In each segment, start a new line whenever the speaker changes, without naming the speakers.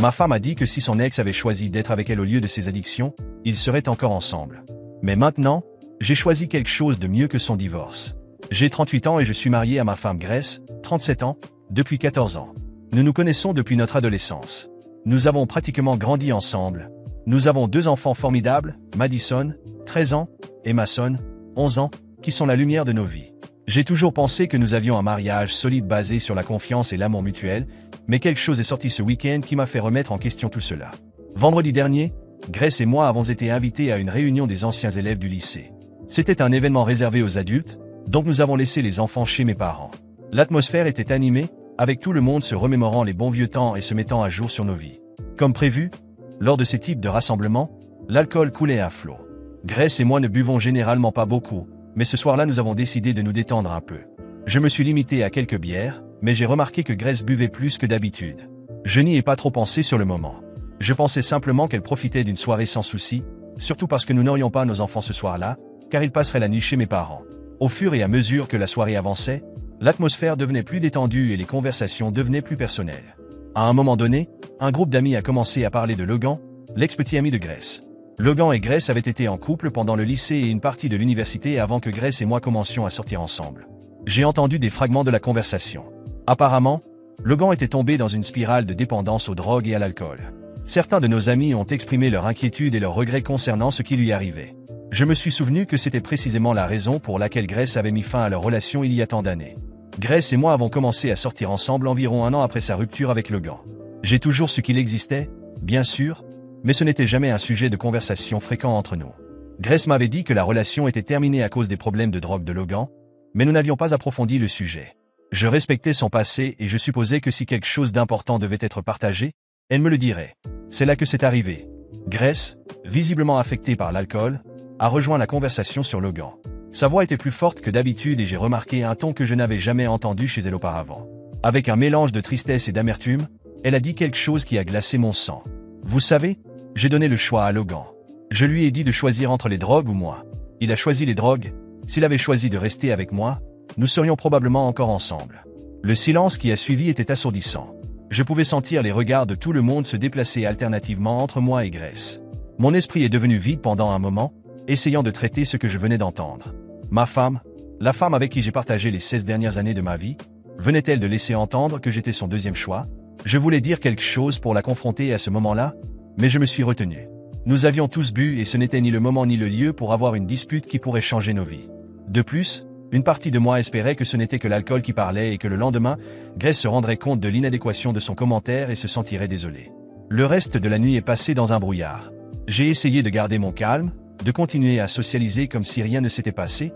Ma femme a dit que si son ex avait choisi d'être avec elle au lieu de ses addictions, ils seraient encore ensemble. Mais maintenant, j'ai choisi quelque chose de mieux que son divorce. J'ai 38 ans et je suis marié à ma femme Grace, 37 ans, depuis 14 ans. Nous nous connaissons depuis notre adolescence. Nous avons pratiquement grandi ensemble. Nous avons 2 enfants formidables, Madison, 13 ans, et Mason, 11 ans, qui sont la lumière de nos vies. J'ai toujours pensé que nous avions un mariage solide basé sur la confiance et l'amour mutuel, mais quelque chose est sorti ce week-end qui m'a fait remettre en question tout cela. Vendredi dernier, Grace et moi avons été invités à une réunion des anciens élèves du lycée. C'était un événement réservé aux adultes, donc nous avons laissé les enfants chez mes parents. L'atmosphère était animée, avec tout le monde se remémorant les bons vieux temps et se mettant à jour sur nos vies. Comme prévu, lors de ces types de rassemblements, l'alcool coulait à flot. Grace et moi ne buvons généralement pas beaucoup, mais ce soir-là nous avons décidé de nous détendre un peu. Je me suis limité à quelques bières, mais j'ai remarqué que Grace buvait plus que d'habitude. Je n'y ai pas trop pensé sur le moment. Je pensais simplement qu'elle profitait d'une soirée sans souci, surtout parce que nous n'aurions pas nos enfants ce soir-là, car ils passeraient la nuit chez mes parents. Au fur et à mesure que la soirée avançait, l'atmosphère devenait plus détendue et les conversations devenaient plus personnelles. À un moment donné, un groupe d'amis a commencé à parler de Logan, l'ex-petit ami de Grace. Logan et Grace avaient été en couple pendant le lycée et une partie de l'université avant que Grace et moi commencions à sortir ensemble. J'ai entendu des fragments de la conversation. Apparemment, Logan était tombé dans une spirale de dépendance aux drogues et à l'alcool. Certains de nos amis ont exprimé leur inquiétude et leurs regrets concernant ce qui lui arrivait. Je me suis souvenu que c'était précisément la raison pour laquelle Grace avait mis fin à leur relation il y a tant d'années. Grace et moi avons commencé à sortir ensemble environ 1 an après sa rupture avec Logan. J'ai toujours su qu'il existait, bien sûr, mais ce n'était jamais un sujet de conversation fréquent entre nous. Grace m'avait dit que la relation était terminée à cause des problèmes de drogue de Logan, mais nous n'avions pas approfondi le sujet. Je respectais son passé et je supposais que si quelque chose d'important devait être partagé, elle me le dirait. C'est là que c'est arrivé. Grace, visiblement affectée par l'alcool, a rejoint la conversation sur Logan. Sa voix était plus forte que d'habitude et j'ai remarqué un ton que je n'avais jamais entendu chez elle auparavant. Avec un mélange de tristesse et d'amertume, elle a dit quelque chose qui a glacé mon sang. Vous savez, j'ai donné le choix à Logan. Je lui ai dit de choisir entre les drogues ou moi. Il a choisi les drogues. S'il avait choisi de rester avec moi, nous serions probablement encore ensemble. Le silence qui a suivi était assourdissant. Je pouvais sentir les regards de tout le monde se déplacer alternativement entre moi et Grace. Mon esprit est devenu vide pendant un moment, essayant de traiter ce que je venais d'entendre. Ma femme, la femme avec qui j'ai partagé les 16 dernières années de ma vie, venait-elle de laisser entendre que j'étais son deuxième choix? Je voulais dire quelque chose pour la confronter à ce moment-là, mais je me suis retenu. Nous avions tous bu et ce n'était ni le moment ni le lieu pour avoir une dispute qui pourrait changer nos vies. De plus, une partie de moi espérait que ce n'était que l'alcool qui parlait et que le lendemain, Grace se rendrait compte de l'inadéquation de son commentaire et se sentirait désolée. Le reste de la nuit est passé dans un brouillard. J'ai essayé de garder mon calme, de continuer à socialiser comme si rien ne s'était passé,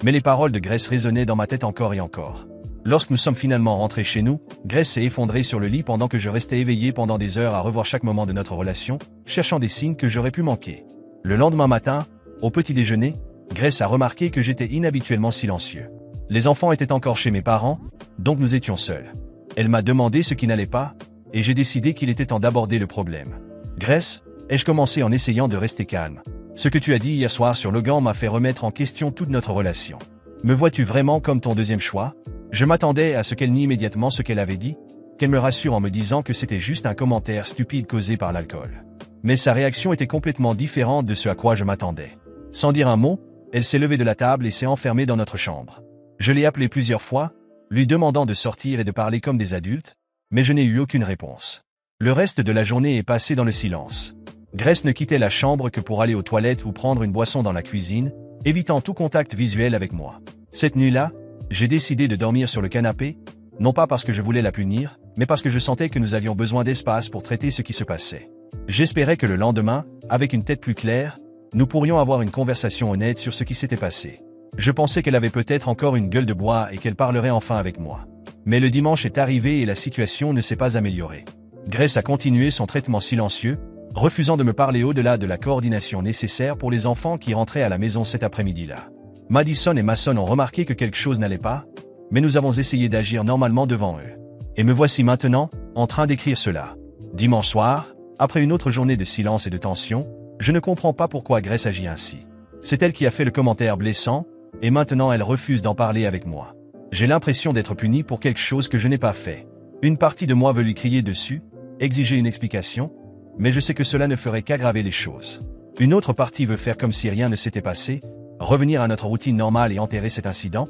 mais les paroles de Grace résonnaient dans ma tête encore et encore. Lorsque nous sommes finalement rentrés chez nous, Grace s'est effondrée sur le lit pendant que je restais éveillé pendant des heures à revoir chaque moment de notre relation, cherchant des signes que j'aurais pu manquer. Le lendemain matin, au petit déjeuner, Grace a remarqué que j'étais inhabituellement silencieux. Les enfants étaient encore chez mes parents, donc nous étions seuls. Elle m'a demandé ce qui n'allait pas, et j'ai décidé qu'il était temps d'aborder le problème. Grace, ai-je commencé en essayant de rester calme. Ce que tu as dit hier soir sur Logan m'a fait remettre en question toute notre relation. Me vois-tu vraiment comme ton deuxième choix? Je m'attendais à ce qu'elle nie immédiatement ce qu'elle avait dit, qu'elle me rassure en me disant que c'était juste un commentaire stupide causé par l'alcool. Mais sa réaction était complètement différente de ce à quoi je m'attendais. Sans dire un mot, elle s'est levée de la table et s'est enfermée dans notre chambre. Je l'ai appelée plusieurs fois, lui demandant de sortir et de parler comme des adultes, mais je n'ai eu aucune réponse. Le reste de la journée est passé dans le silence. Grace ne quittait la chambre que pour aller aux toilettes ou prendre une boisson dans la cuisine, évitant tout contact visuel avec moi. Cette nuit-là, j'ai décidé de dormir sur le canapé, non pas parce que je voulais la punir, mais parce que je sentais que nous avions besoin d'espace pour traiter ce qui se passait. J'espérais que le lendemain, avec une tête plus claire, nous pourrions avoir une conversation honnête sur ce qui s'était passé. Je pensais qu'elle avait peut-être encore une gueule de bois et qu'elle parlerait enfin avec moi. Mais le dimanche est arrivé et la situation ne s'est pas améliorée. Grace a continué son traitement silencieux, refusant de me parler au-delà de la coordination nécessaire pour les enfants qui rentraient à la maison cet après-midi-là. Madison et Mason ont remarqué que quelque chose n'allait pas, mais nous avons essayé d'agir normalement devant eux. Et me voici maintenant, en train d'écrire cela. Dimanche soir, après une autre journée de silence et de tension, je ne comprends pas pourquoi Grace agit ainsi. C'est elle qui a fait le commentaire blessant, et maintenant elle refuse d'en parler avec moi. J'ai l'impression d'être puni pour quelque chose que je n'ai pas fait. Une partie de moi veut lui crier dessus, exiger une explication, mais je sais que cela ne ferait qu'aggraver les choses. Une autre partie veut faire comme si rien ne s'était passé, revenir à notre routine normale et enterrer cet incident,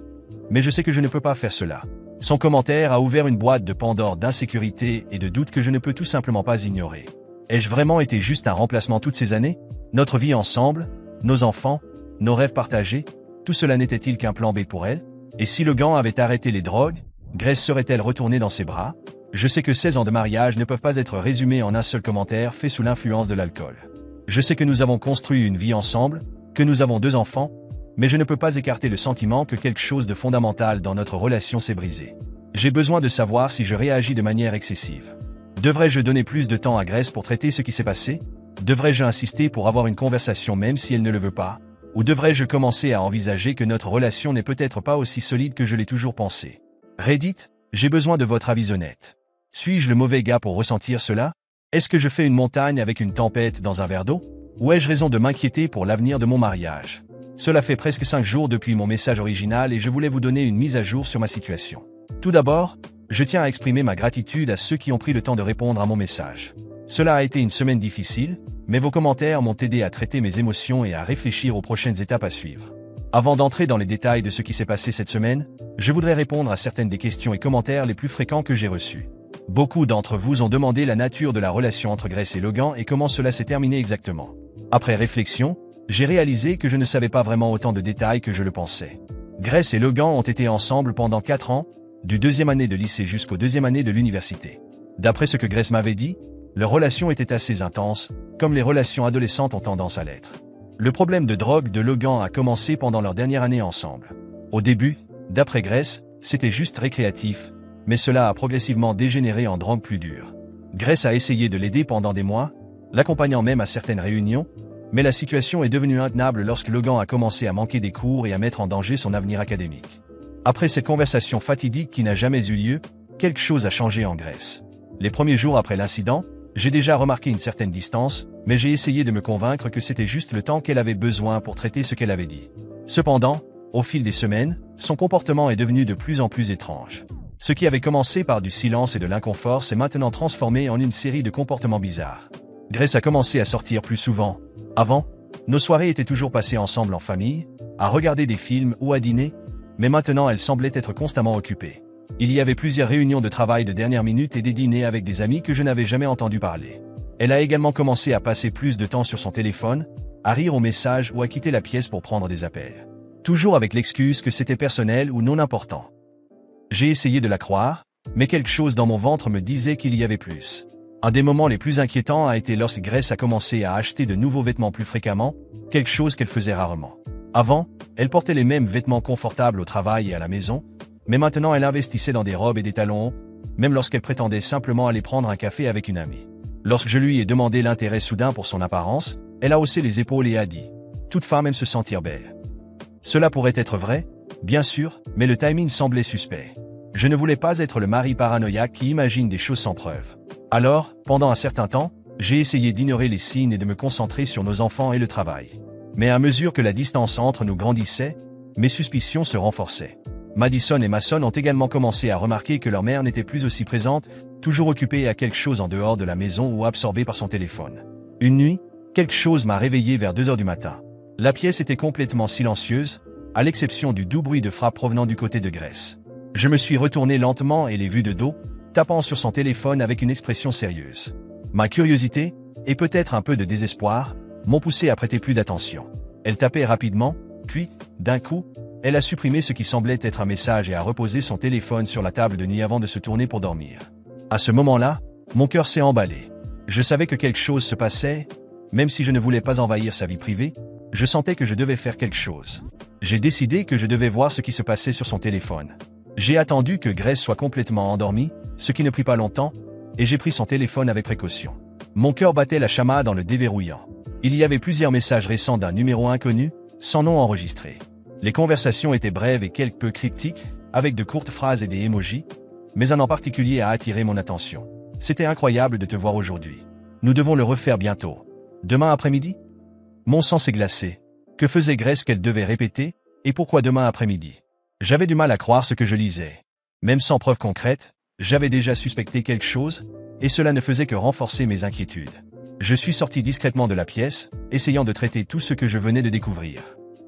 mais je sais que je ne peux pas faire cela. Son commentaire a ouvert une boîte de Pandore d'insécurité et de doutes que je ne peux tout simplement pas ignorer. Ai-je vraiment été juste un remplacement toutes ces années? Notre vie ensemble, nos enfants, nos rêves partagés, tout cela n'était-il qu'un plan B pour elle? Et si Logan avait arrêté les drogues, Grace serait-elle retournée dans ses bras? Je sais que 16 ans de mariage ne peuvent pas être résumés en un seul commentaire fait sous l'influence de l'alcool. Je sais que nous avons construit une vie ensemble, que nous avons 2 enfants, mais je ne peux pas écarter le sentiment que quelque chose de fondamental dans notre relation s'est brisé. J'ai besoin de savoir si je réagis de manière excessive. Devrais-je donner plus de temps à Grace pour traiter ce qui s'est passé? Devrais-je insister pour avoir une conversation même si elle ne le veut pas? Ou devrais-je commencer à envisager que notre relation n'est peut-être pas aussi solide que je l'ai toujours pensé? Reddit, j'ai besoin de votre avis honnête. Suis-je le mauvais gars pour ressentir cela? Est-ce que je fais une montagne avec une tempête dans un verre d'eau? Ou ai-je raison de m'inquiéter pour l'avenir de mon mariage? Cela fait presque 5 jours depuis mon message original et je voulais vous donner une mise à jour sur ma situation. Tout d'abord, je tiens à exprimer ma gratitude à ceux qui ont pris le temps de répondre à mon message. Cela a été une semaine difficile, mais vos commentaires m'ont aidé à traiter mes émotions et à réfléchir aux prochaines étapes à suivre. Avant d'entrer dans les détails de ce qui s'est passé cette semaine, je voudrais répondre à certaines des questions et commentaires les plus fréquents que j'ai reçus. Beaucoup d'entre vous ont demandé la nature de la relation entre Grace et Logan et comment cela s'est terminé exactement. Après réflexion, j'ai réalisé que je ne savais pas vraiment autant de détails que je le pensais. Grace et Logan ont été ensemble pendant 4 ans, du 2e année de lycée jusqu'au 2e année de l'université. D'après ce que Grace m'avait dit, leur relation était assez intense, comme les relations adolescentes ont tendance à l'être. Le problème de drogue de Logan a commencé pendant leur dernière année ensemble. Au début, d'après Grace, c'était juste récréatif, mais cela a progressivement dégénéré en drogue plus dure. Grace a essayé de l'aider pendant des mois, l'accompagnant même à certaines réunions, mais la situation est devenue intenable lorsque Logan a commencé à manquer des cours et à mettre en danger son avenir académique. Après cette conversation fatidique qui n'a jamais eu lieu, quelque chose a changé en Grace. Les premiers jours après l'incident, j'ai déjà remarqué une certaine distance, mais j'ai essayé de me convaincre que c'était juste le temps qu'elle avait besoin pour traiter ce qu'elle avait dit. Cependant, au fil des semaines, son comportement est devenu de plus en plus étrange. Ce qui avait commencé par du silence et de l'inconfort s'est maintenant transformé en une série de comportements bizarres. Grace a commencé à sortir plus souvent. Avant, nos soirées étaient toujours passées ensemble en famille, à regarder des films ou à dîner, mais maintenant elle semblait être constamment occupée. Il y avait plusieurs réunions de travail de dernière minute et des dîners avec des amis que je n'avais jamais entendu parler. Elle a également commencé à passer plus de temps sur son téléphone, à rire aux messages ou à quitter la pièce pour prendre des appels. Toujours avec l'excuse que c'était personnel ou non important. J'ai essayé de la croire, mais quelque chose dans mon ventre me disait qu'il y avait plus. Un des moments les plus inquiétants a été lorsque Grace a commencé à acheter de nouveaux vêtements plus fréquemment, quelque chose qu'elle faisait rarement. Avant, elle portait les mêmes vêtements confortables au travail et à la maison, mais maintenant elle investissait dans des robes et des talons hauts, même lorsqu'elle prétendait simplement aller prendre un café avec une amie. Lorsque je lui ai demandé l'intérêt soudain pour son apparence, elle a haussé les épaules et a dit « Toute femme aime se sentir belle ». Cela pourrait être vrai, bien sûr, mais le timing semblait suspect. Je ne voulais pas être le mari paranoïaque qui imagine des choses sans preuve. Alors, pendant un certain temps, j'ai essayé d'ignorer les signes et de me concentrer sur nos enfants et le travail. Mais à mesure que la distance entre nous grandissait, mes suspicions se renforçaient. Madison et Mason ont également commencé à remarquer que leur mère n'était plus aussi présente, toujours occupée à quelque chose en dehors de la maison ou absorbée par son téléphone. Une nuit, quelque chose m'a réveillé vers 2 heures du matin. La pièce était complètement silencieuse, à l'exception du doux bruit de frappe provenant du côté de Grace. Je me suis retourné lentement et l'ai vue de dos, tapant sur son téléphone avec une expression sérieuse. Ma curiosité, et peut-être un peu de désespoir, m'ont poussé à prêter plus d'attention. Elle tapait rapidement, puis, d'un coup, elle a supprimé ce qui semblait être un message et a reposé son téléphone sur la table de nuit avant de se tourner pour dormir. À ce moment-là, mon cœur s'est emballé. Je savais que quelque chose se passait, même si je ne voulais pas envahir sa vie privée, je sentais que je devais faire quelque chose. J'ai décidé que je devais voir ce qui se passait sur son téléphone. J'ai attendu que Grace soit complètement endormie, ce qui ne prit pas longtemps, et j'ai pris son téléphone avec précaution. Mon cœur battait la chamade en le déverrouillant. Il y avait plusieurs messages récents d'un numéro inconnu, sans nom enregistré. Les conversations étaient brèves et quelque peu cryptiques, avec de courtes phrases et des emojis, mais un en particulier a attiré mon attention. C'était incroyable de te voir aujourd'hui. Nous devons le refaire bientôt. Demain après-midi? Mon sang s'est glacé. Que faisait Grace qu'elle devait répéter, et pourquoi demain après-midi? J'avais du mal à croire ce que je lisais. Même sans preuve concrète, j'avais déjà suspecté quelque chose, et cela ne faisait que renforcer mes inquiétudes. Je suis sorti discrètement de la pièce, essayant de traiter tout ce que je venais de découvrir.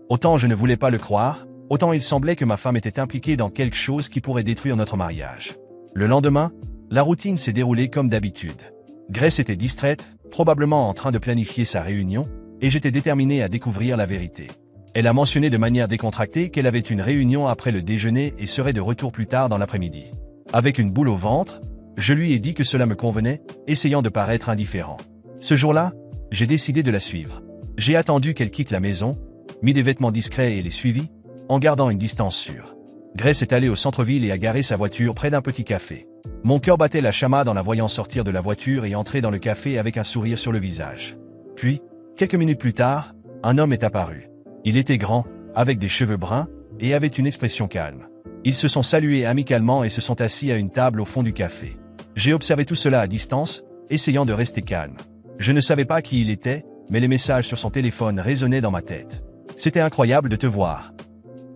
Autant je ne voulais pas le croire, autant il semblait que ma femme était impliquée dans quelque chose qui pourrait détruire notre mariage. Le lendemain, la routine s'est déroulée comme d'habitude. Grace était distraite, probablement en train de planifier sa réunion, et j'étais déterminé à découvrir la vérité. Elle a mentionné de manière décontractée qu'elle avait une réunion après le déjeuner et serait de retour plus tard dans l'après-midi. Avec une boule au ventre, je lui ai dit que cela me convenait, essayant de paraître indifférent. Ce jour-là, j'ai décidé de la suivre. J'ai attendu qu'elle quitte la maison, mis des vêtements discrets et les suivi, en gardant une distance sûre. Grace est allée au centre-ville et a garé sa voiture près d'un petit café. Mon cœur battait la chamade en la voyant sortir de la voiture et entrer dans le café avec un sourire sur le visage. Puis, quelques minutes plus tard, un homme est apparu. Il était grand, avec des cheveux bruns, et avait une expression calme. Ils se sont salués amicalement et se sont assis à une table au fond du café. J'ai observé tout cela à distance, essayant de rester calme. Je ne savais pas qui il était, mais les messages sur son téléphone résonnaient dans ma tête. C'était incroyable de te voir.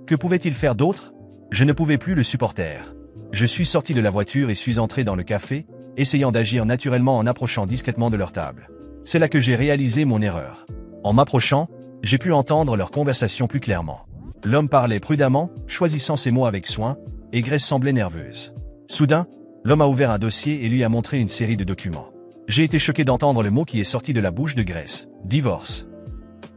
Que pouvait-il faire d'autre? Je ne pouvais plus le supporter. Je suis sorti de la voiture et suis entré dans le café, essayant d'agir naturellement en approchant discrètement de leur table. C'est là que j'ai réalisé mon erreur. En m'approchant, j'ai pu entendre leur conversation plus clairement. L'homme parlait prudemment, choisissant ses mots avec soin, et Grace semblait nerveuse. Soudain, l'homme a ouvert un dossier et lui a montré une série de documents. J'ai été choqué d'entendre le mot qui est sorti de la bouche de Grace. Divorce.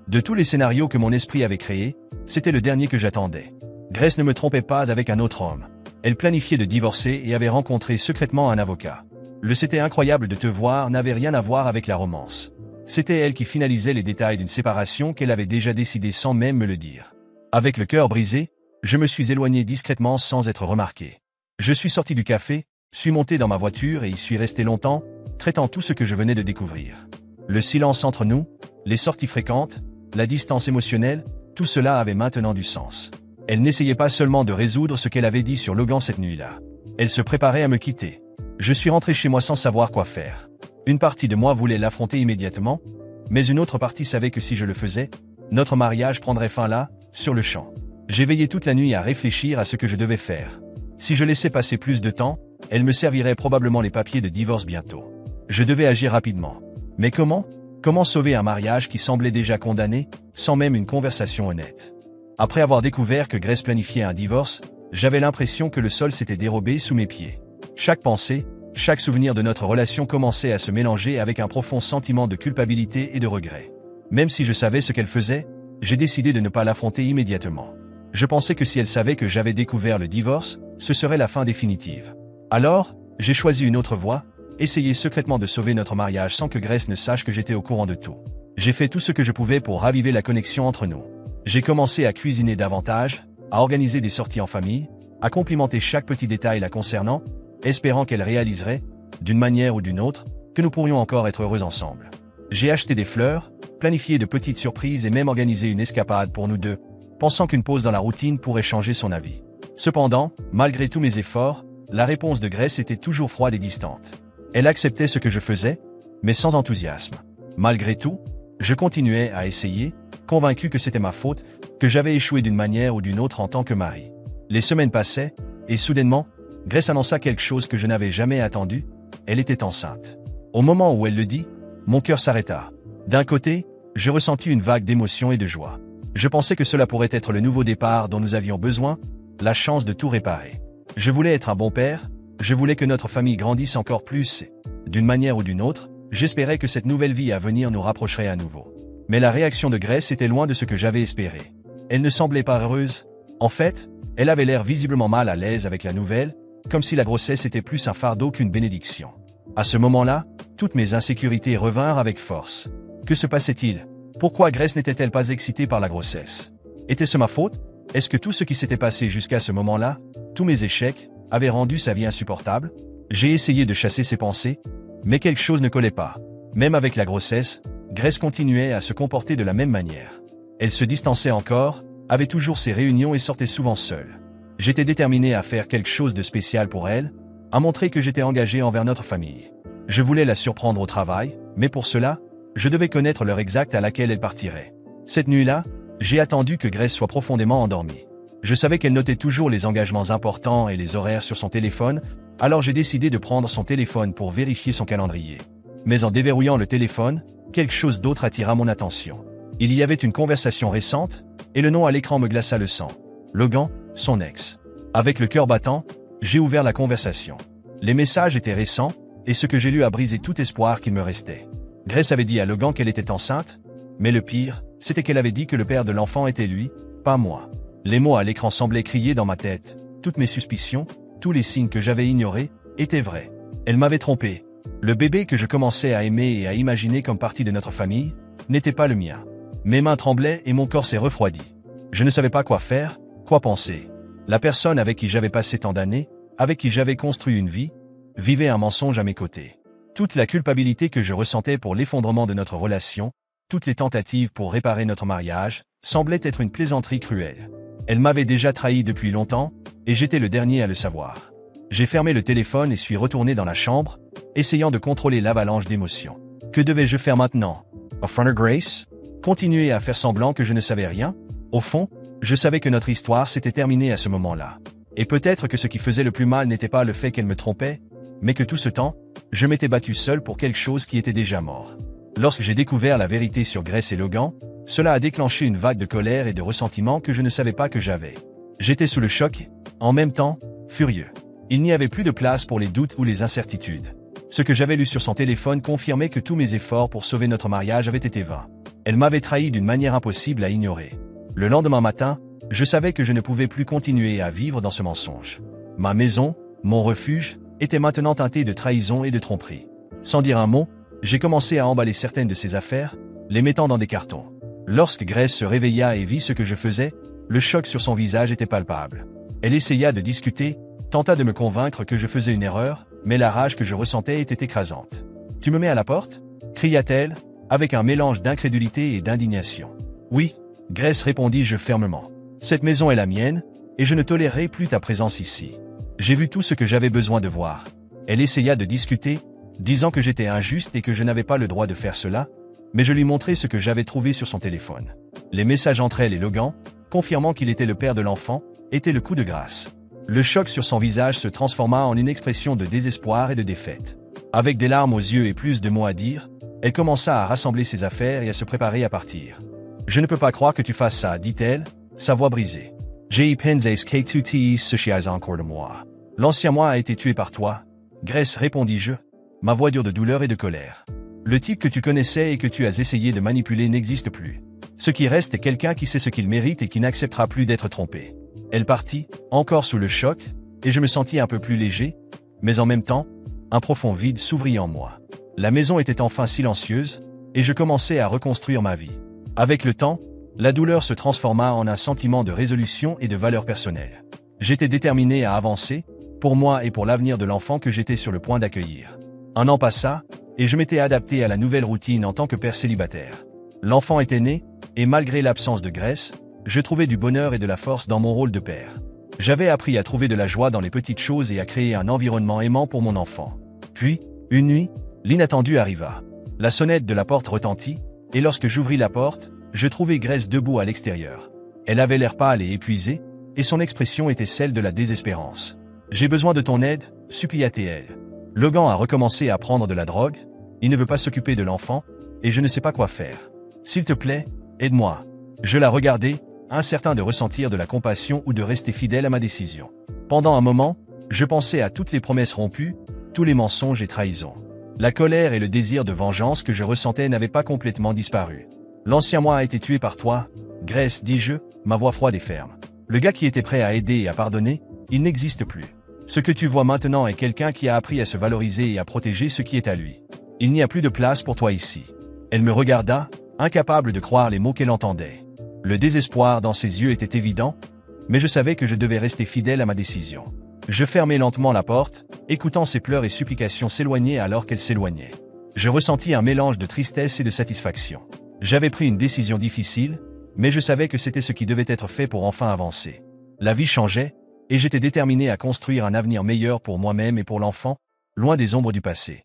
De tous les scénarios que mon esprit avait créés, c'était le dernier que j'attendais. Grace ne me trompait pas avec un autre homme. Elle planifiait de divorcer et avait rencontré secrètement un avocat. Le c'était incroyable de te voir n'avait rien à voir avec la romance. C'était elle qui finalisait les détails d'une séparation qu'elle avait déjà décidée sans même me le dire. Avec le cœur brisé, je me suis éloigné discrètement sans être remarqué. Je suis sorti du café, suis monté dans ma voiture et y suis resté longtemps, traitant tout ce que je venais de découvrir. Le silence entre nous, les sorties fréquentes, la distance émotionnelle, tout cela avait maintenant du sens. Elle n'essayait pas seulement de résoudre ce qu'elle avait dit sur Logan cette nuit-là. Elle se préparait à me quitter. Je suis rentré chez moi sans savoir quoi faire. Une partie de moi voulait l'affronter immédiatement, mais une autre partie savait que si je le faisais, notre mariage prendrait fin là, sur le champ. J'ai veillé toute la nuit à réfléchir à ce que je devais faire. Si je laissais passer plus de temps, elle me servirait probablement les papiers de divorce bientôt. Je devais agir rapidement. Mais comment? Comment sauver un mariage qui semblait déjà condamné, sans même une conversation honnête? Après avoir découvert que Grace planifiait un divorce, j'avais l'impression que le sol s'était dérobé sous mes pieds. Chaque pensée, chaque souvenir de notre relation commençait à se mélanger avec un profond sentiment de culpabilité et de regret. Même si je savais ce qu'elle faisait, j'ai décidé de ne pas l'affronter immédiatement. Je pensais que si elle savait que j'avais découvert le divorce, ce serait la fin définitive. Alors, j'ai choisi une autre voie, essayer secrètement de sauver notre mariage sans que Grace ne sache que j'étais au courant de tout. J'ai fait tout ce que je pouvais pour raviver la connexion entre nous. J'ai commencé à cuisiner davantage, à organiser des sorties en famille, à complimenter chaque petit détail la concernant, espérant qu'elle réaliserait, d'une manière ou d'une autre, que nous pourrions encore être heureux ensemble. J'ai acheté des fleurs, planifié de petites surprises et même organisé une escapade pour nous deux, pensant qu'une pause dans la routine pourrait changer son avis. Cependant, malgré tous mes efforts, la réponse de Grace était toujours froide et distante. Elle acceptait ce que je faisais, mais sans enthousiasme. Malgré tout, je continuais à essayer, convaincu que c'était ma faute, que j'avais échoué d'une manière ou d'une autre en tant que mari. Les semaines passaient, et soudainement, Grace annonça quelque chose que je n'avais jamais attendu, elle était enceinte. Au moment où elle le dit, mon cœur s'arrêta. D'un côté, je ressentis une vague d'émotion et de joie. Je pensais que cela pourrait être le nouveau départ dont nous avions besoin, la chance de tout réparer. Je voulais être un bon père, je voulais que notre famille grandisse encore plus et, d'une manière ou d'une autre, j'espérais que cette nouvelle vie à venir nous rapprocherait à nouveau. Mais la réaction de Grace était loin de ce que j'avais espéré. Elle ne semblait pas heureuse. En fait, elle avait l'air visiblement mal à l'aise avec la nouvelle, comme si la grossesse était plus un fardeau qu'une bénédiction. À ce moment-là, toutes mes insécurités revinrent avec force. Que se passait-il? Pourquoi Grace n'était-elle pas excitée par la grossesse? Était-ce ma faute? Est-ce que tout ce qui s'était passé jusqu'à ce moment-là, tous mes échecs, avaient rendu sa vie insupportable? J'ai essayé de chasser ces pensées, mais quelque chose ne collait pas. Même avec la grossesse, Grace continuait à se comporter de la même manière. Elle se distançait encore, avait toujours ses réunions et sortait souvent seule. J'étais déterminé à faire quelque chose de spécial pour elle, à montrer que j'étais engagé envers notre famille. Je voulais la surprendre au travail, mais pour cela, je devais connaître l'heure exacte à laquelle elle partirait. Cette nuit-là, j'ai attendu que Grace soit profondément endormie. Je savais qu'elle notait toujours les engagements importants et les horaires sur son téléphone, Alors j'ai décidé de prendre son téléphone pour vérifier son calendrier. Mais en déverrouillant le téléphone, quelque chose d'autre attira mon attention. Il y avait une conversation récente, et le nom à l'écran me glaça le sang. Logan, son ex. Avec le cœur battant, j'ai ouvert la conversation. Les messages étaient récents, et ce que j'ai lu a brisé tout espoir qu'il me restait. Grace avait dit à Logan qu'elle était enceinte, mais le pire, c'était qu'elle avait dit que le père de l'enfant était lui, pas moi. Les mots à l'écran semblaient crier dans ma tête. Toutes mes suspicions, tous les signes que j'avais ignorés, étaient vrais. Elle m'avait trompé. Le bébé que je commençais à aimer et à imaginer comme partie de notre famille, n'était pas le mien. Mes mains tremblaient et mon corps s'est refroidi. Je ne savais pas quoi faire, quoi penser. La personne avec qui j'avais passé tant d'années, avec qui j'avais construit une vie, vivait un mensonge à mes côtés. Toute la culpabilité que je ressentais pour l'effondrement de notre relation, toutes les tentatives pour réparer notre mariage, semblaient être une plaisanterie cruelle. Elle m'avait déjà trahi depuis longtemps, et j'étais le dernier à le savoir. J'ai fermé le téléphone et suis retourné dans la chambre, essayant de contrôler l'avalanche d'émotions. Que devais-je faire maintenant? Affronter Grace? Continuer à faire semblant que je ne savais rien? Au fond, je savais que notre histoire s'était terminée à ce moment-là. Et peut-être que ce qui faisait le plus mal n'était pas le fait qu'elle me trompait, mais que tout ce temps, je m'étais battu seul pour quelque chose qui était déjà mort. Lorsque j'ai découvert la vérité sur Grace et Logan, cela a déclenché une vague de colère et de ressentiment que je ne savais pas que j'avais. J'étais sous le choc, en même temps, furieux. Il n'y avait plus de place pour les doutes ou les incertitudes. Ce que j'avais lu sur son téléphone confirmait que tous mes efforts pour sauver notre mariage avaient été vains. Elle m'avait trahi d'une manière impossible à ignorer. Le lendemain matin, je savais que je ne pouvais plus continuer à vivre dans ce mensonge. Ma maison, mon refuge, était maintenant teintée de trahison et de tromperie. Sans dire un mot, j'ai commencé à emballer certaines de ses affaires, les mettant dans des cartons. Lorsque Grace se réveilla et vit ce que je faisais, le choc sur son visage était palpable. Elle essaya de discuter, tenta de me convaincre que je faisais une erreur, mais la rage que je ressentais était écrasante. « Tu me mets à la porte » cria-t-elle, avec un mélange d'incrédulité et d'indignation. « Oui » Grace répondis-je fermement. « Cette maison est la mienne, et je ne tolérerai plus ta présence ici. J'ai vu tout ce que j'avais besoin de voir. » Elle essaya de discuter, disant que j'étais injuste et que je n'avais pas le droit de faire cela, mais je lui montrai ce que j'avais trouvé sur son téléphone. Les messages entre elle et Logan, confirmant qu'il était le père de l'enfant, étaient le coup de grâce. Le choc sur son visage se transforma en une expression de désespoir et de défaite. Avec des larmes aux yeux et plus de mots à dire, elle commença à rassembler ses affaires et à se préparer à partir. « Je ne peux pas croire que tu fasses ça, dit-elle, sa voix brisée. J'ai pensé que tu te souciais encore de moi. L'ancien moi a été tué par toi. Grace, répondis-je, ma voix dure de douleur et de colère. Le type que tu connaissais et que tu as essayé de manipuler n'existe plus. Ce qui reste est quelqu'un qui sait ce qu'il mérite et qui n'acceptera plus d'être trompé. » Elle partit, encore sous le choc, et je me sentis un peu plus léger, mais en même temps, un profond vide s'ouvrit en moi. La maison était enfin silencieuse, et je commençais à reconstruire ma vie. Avec le temps, la douleur se transforma en un sentiment de résolution et de valeur personnelle. J'étais déterminé à avancer, pour moi et pour l'avenir de l'enfant que j'étais sur le point d'accueillir. Un an passa, et je m'étais adapté à la nouvelle routine en tant que père célibataire. L'enfant était né, et malgré l'absence de Grace, je trouvais du bonheur et de la force dans mon rôle de père. J'avais appris à trouver de la joie dans les petites choses et à créer un environnement aimant pour mon enfant. Puis, une nuit, l'inattendu arriva. La sonnette de la porte retentit, et lorsque j'ouvris la porte, je trouvai Grace debout à l'extérieur. Elle avait l'air pâle et épuisée, et son expression était celle de la désespérance. « J'ai besoin de ton aide » supplia-t-elle. Logan a recommencé à prendre de la drogue, il ne veut pas s'occuper de l'enfant, et je ne sais pas quoi faire. S'il te plaît, aide-moi. Je la regardai, incertain de ressentir de la compassion ou de rester fidèle à ma décision. Pendant un moment, je pensais à toutes les promesses rompues, tous les mensonges et trahisons. La colère et le désir de vengeance que je ressentais n'avaient pas complètement disparu. L'ancien moi a été tué par toi, Grace, dis-je, ma voix froide et ferme. Le gars qui était prêt à aider et à pardonner, il n'existe plus. Ce que tu vois maintenant est quelqu'un qui a appris à se valoriser et à protéger ce qui est à lui. Il n'y a plus de place pour toi ici. Elle me regarda, incapable de croire les mots qu'elle entendait. Le désespoir dans ses yeux était évident, mais je savais que je devais rester fidèle à ma décision. Je fermai lentement la porte, écoutant ses pleurs et supplications s'éloigner alors qu'elle s'éloignait. Je ressentis un mélange de tristesse et de satisfaction. J'avais pris une décision difficile, mais je savais que c'était ce qui devait être fait pour enfin avancer. La vie changeait, et j'étais déterminé à construire un avenir meilleur pour moi-même et pour l'enfant, loin des ombres du passé.